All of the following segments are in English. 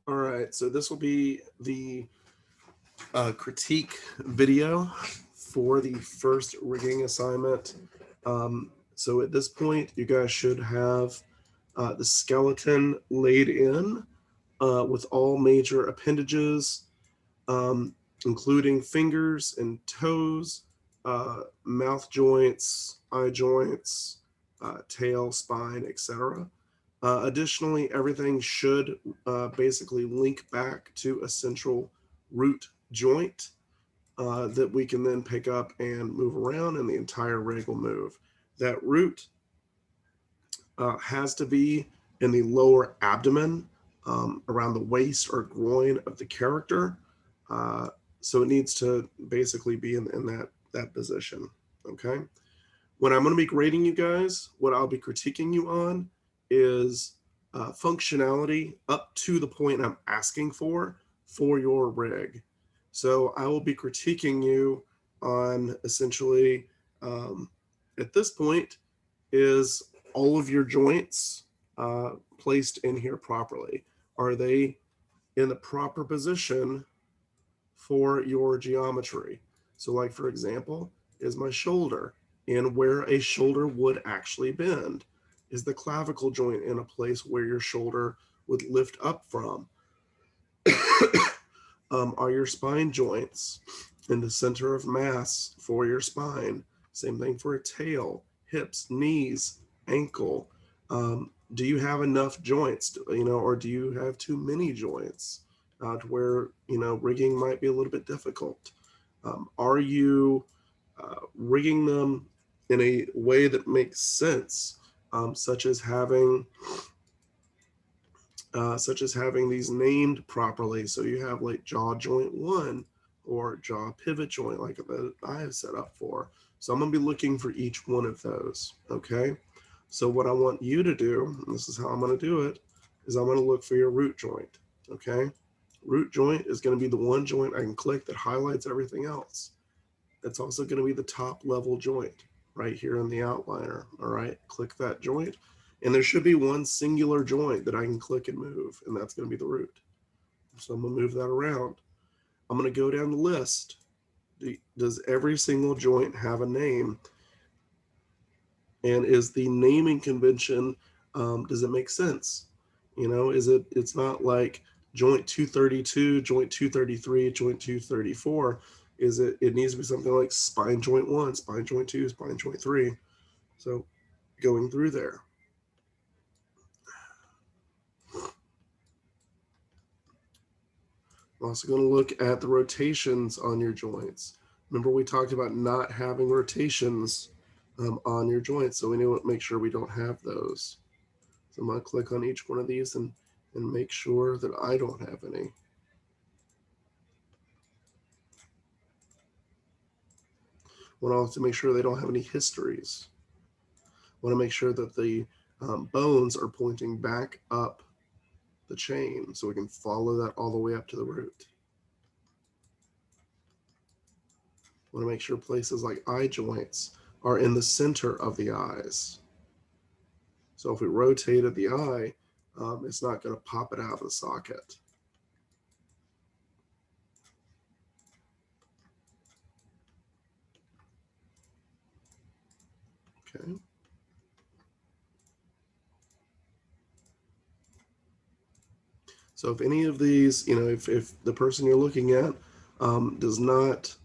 All right, so this will be the critique video for the first rigging assignment. So at this point, you guys should have the skeleton laid in with all major appendages, um, including fingers and toes, mouth joints, eye joints, tail, spine, etc. Additionally, everything should basically link back to a central root joint that we can then pick up and move around, and the entire rig will move. That root has to be in the lower abdomen, around the waist or groin of the character. Uh, so it needs to basically be in that position. Okay. When I'm going to be grading you guys, what I'll be critiquing you on is functionality up to the point I'm asking for your rig. So I will be critiquing you on essentially, um, at this point, is all of your joints placed in here properly? Are they in the proper position for your geometry? So, like for example, is my shoulder in where a shoulder would actually bend? Is the clavicle joint in a place where your shoulder would lift up from? Are your spine joints in the center of mass for your spine? Same thing for a tail, hips, knees, ankle. Do you have enough joints, or do you have too many joints to where, rigging might be a little bit difficult? Are you rigging them in a way that makes sense, such as having these named properly? So you have like jaw joint 1 or jaw pivot joint, like that I have set up for. So I'm going to be looking for each one of those. Okay. So what I want you to do, and this is how I'm going to do it, is I'm going to look for your root joint. Okay. Root joint is going to be the one joint I can click that highlights everything else. It's also going to be the top level joint right here in the outliner. All right. Click that joint. And there should be one singular joint that I can click and move, and that's going to be the root. So I'm going to move that around. I'm going to go down the list. Does every single joint have a name? And is the naming convention, does it make sense? It's not like joint 232, joint 233, joint 234. It needs to be something like spine joint 1, spine joint 2, spine joint 3. So going through there. I'm also going to look at the rotations on your joints. Remember, we talked about not having rotations on your joints, so we need to make sure we don't have those. So I'm going to click on each one of these and make sure that I don't have any. I want to also make sure they don't have any histories. I want to make sure that the bones are pointing back up the chain so we can follow that all the way up to the root. I want to make sure places like eye joints are in the center of the eyes. So if we rotated the eye, it's not going to pop it out of the socket. Okay. So if any of these, if the person you're looking at does not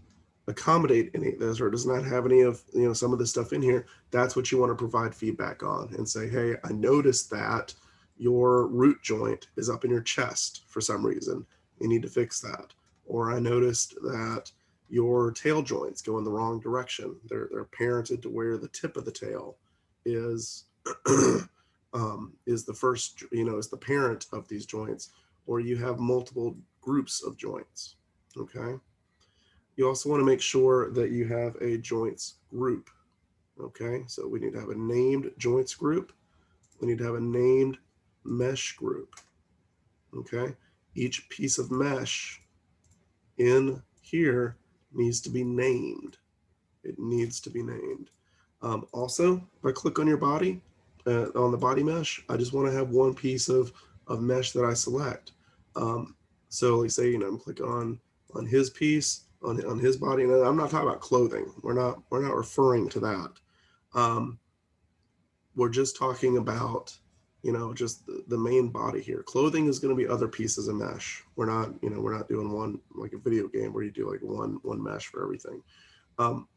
accommodate any of this or does not have any of some of this stuff in here, that's what you want to provide feedback on and say, hey, I noticed that your root joint is up in your chest for some reason. You need to fix that. Or I noticed that your tail joints go in the wrong direction. They're parented to where the tip of the tail is is the first, is the parent of these joints, or you have multiple groups of joints. Okay. You also want to make sure that you have a joints group. Okay, so we need to have a named joints group. We need to have a named mesh group. Okay, each piece of mesh in here needs to be named. It needs to be named. Also, if I click on your body, on the body mesh, I just want to have one piece of mesh that I select. So like say, you know, I'm clicking on his piece, on his body, and I'm not talking about clothing. We're not referring to that. Um, we're just talking about, you know, just the main body here. Clothing is going to be other pieces of mesh. We're not, you know, we're not doing one like a video game where you do like one mesh for everything. Um,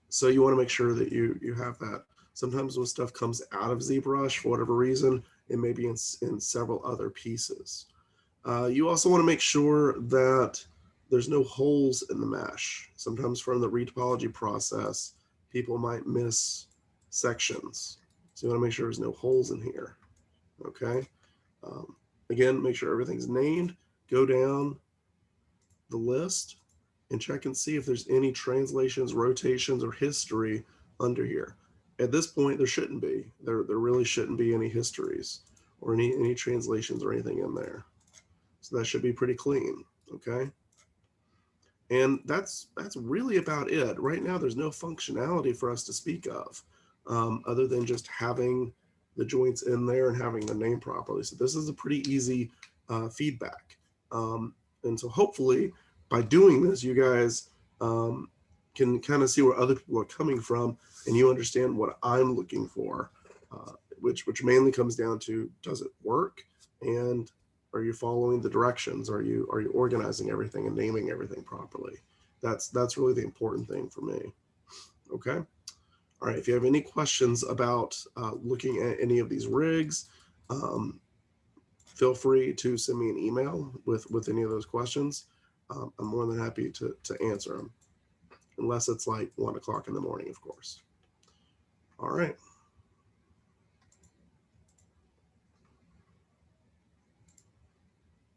so you want to make sure that you have that. Sometimes when stuff comes out of ZBrush for whatever reason, it may be in several other pieces. You also want to make sure that there's no holes in the mesh. Sometimes from the retopology process, people might miss sections. So you want to make sure there's no holes in here. Okay. Um, again, make sure everything's named. Go down the list and check and see if there's any translations, rotations, or history under here. At this point, there shouldn't be. There really shouldn't be any histories or any translations or anything in there. So that should be pretty clean, okay? And that's really about it. Right now, there's no functionality for us to speak of, other than just having the joints in there and having the name properly. So this is a pretty easy feedback. And so hopefully by doing this, you guys can kind of see where other people are coming from, and you understand what I'm looking for, which mainly comes down to, does it work? And are you following the directions? Are you organizing everything and naming everything properly? That's really the important thing for me. Okay. All right. If you have any questions about looking at any of these rigs, um, feel free to send me an email with any of those questions. I'm more than happy to answer them, unless it's like 1 o'clock in the morning, of course. All right.